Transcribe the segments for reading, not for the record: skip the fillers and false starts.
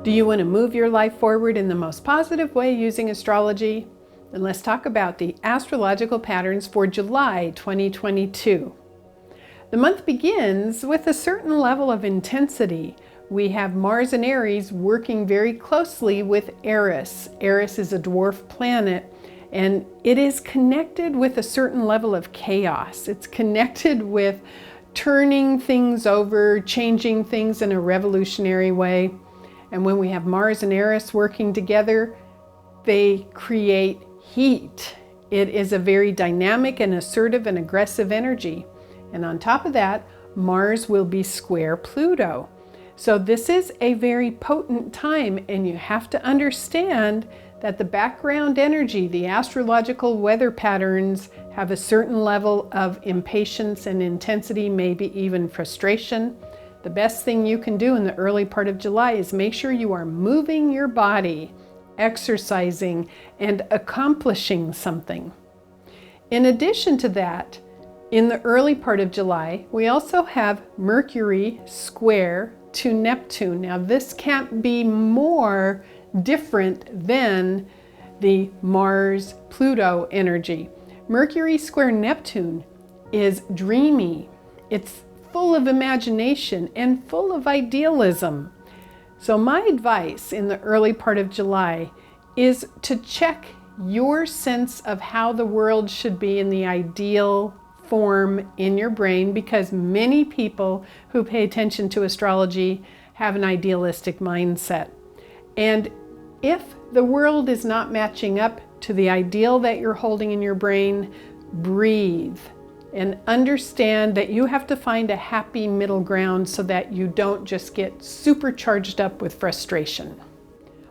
Do you want to move your life forward in the most positive way using astrology? Then let's talk about the astrological patterns for July 2022. The month begins with a certain level of intensity. We have Mars and Aries working very closely with Eris. Eris is a dwarf planet, and it is connected with a certain level of chaos. It's connected with turning things over, changing things in a revolutionary way. And when we have Mars and Eris working together, they create heat. It is a very dynamic and assertive and aggressive energy. And on top of that, Mars will be square Pluto. So this is a very potent time, and you have to understand that the background energy, the astrological weather patterns, have a certain level of impatience and intensity, maybe even frustration. The best thing you can do in the early part of July is make sure you are moving your body, exercising, and accomplishing something. In addition to that, in the early part of July, we also have Mercury square to Neptune. Now, this can't be more different than the Mars-Pluto energy. Mercury square Neptune is dreamy. It's full of imagination and full of idealism. So my advice in the early part of July is to check your sense of how the world should be in the ideal form in your brain, because many people who pay attention to astrology have an idealistic mindset. And if the world is not matching up to the ideal that you're holding in your brain, breathe and understand that you have to find a happy middle ground so that you don't just get super charged up with frustration.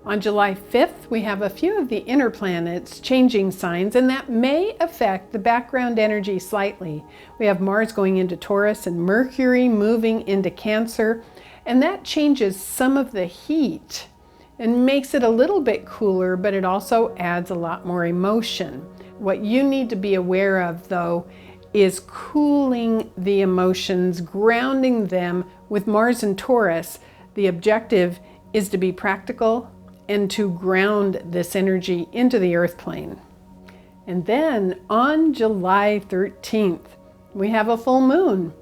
On July 5th, we have a few of the inner planets changing signs, and that may affect the background energy slightly. We have Mars going into Taurus and Mercury moving into Cancer, and that changes some of the heat and makes it a little bit cooler, but it also adds a lot more emotion. What you need to be aware of, though, is cooling the emotions, grounding them. With Mars and Taurus, the objective is to be practical and to ground this energy into the earth plane. And then on July 13th, we have a full moon,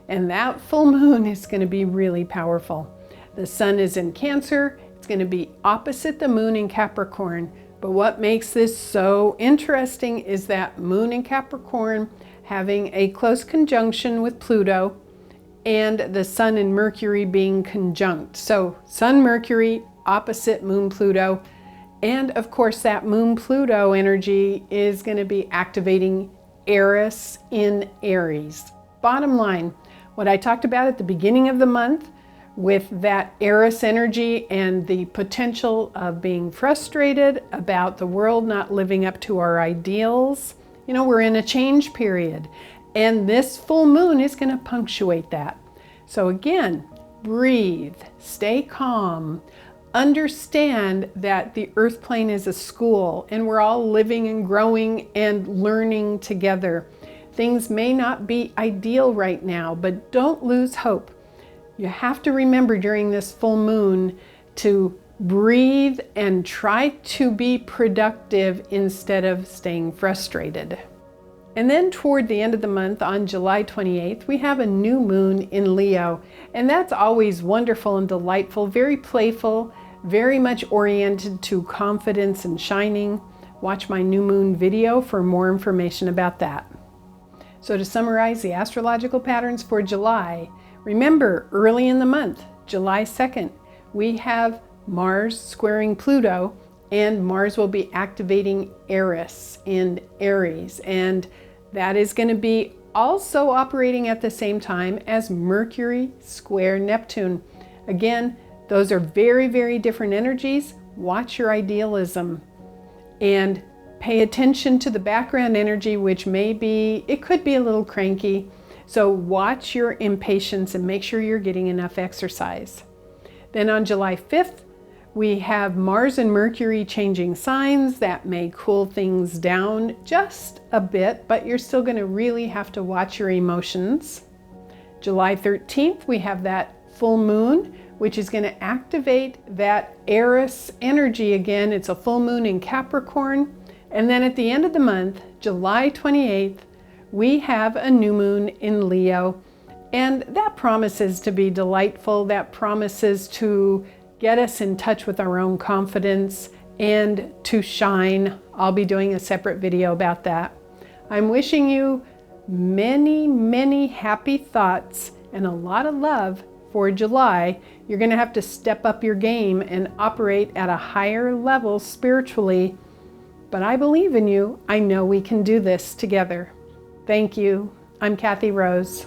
and that full moon is going to be really powerful. The sun is in Cancer. It's going to be opposite the moon in Capricorn. But what makes this so interesting is that moon in Capricorn having a close conjunction with Pluto, and the sun and Mercury being conjunct. So sun, Mercury, opposite moon, Pluto. And of course, that moon Pluto energy is going to be activating Eris in Aries. Bottom line, what I talked about at the beginning of the month with that Eris energy and the potential of being frustrated about the world not living up to our ideals. You know, we're in a change period, and this full moon is going to punctuate that. So again, breathe, stay calm, understand that the earth plane is a school, and we're all living and growing and learning together. Things may not be ideal right now, but don't lose hope. You have to remember during this full moon to breathe and try to be productive instead of staying frustrated. And then toward the end of the month, on July 28th, we have a new moon in Leo. And that's always wonderful and delightful, very playful, very much oriented to confidence and shining. Watch my new moon video for more information about that. So to summarize the astrological patterns for July, remember early in the month, July 2nd, we have Mars squaring Pluto, and Mars will be activating Eris in Aries. And that is going to be also operating at the same time as Mercury square Neptune. Again, those are very, very different energies. Watch your idealism and pay attention to the background energy, which it could be a little cranky. So watch your impatience and make sure you're getting enough exercise. Then on July 5th, we have Mars and Mercury changing signs. That may cool things down just a bit, but you're still going to really have to watch your emotions. July 13th, we have that full moon, which is going to activate that Eris energy again. It's a full moon in Capricorn. And then at the end of the month, July 28th, we have a new moon in Leo. And that promises to be delightful. That promises to get us in touch with our own confidence and to shine. I'll be doing a separate video about that. I'm wishing you many, many happy thoughts and a lot of love for July. You're going to have to step up your game and operate at a higher level spiritually. But I believe in you. I know we can do this together. Thank you. I'm Kathy Rose.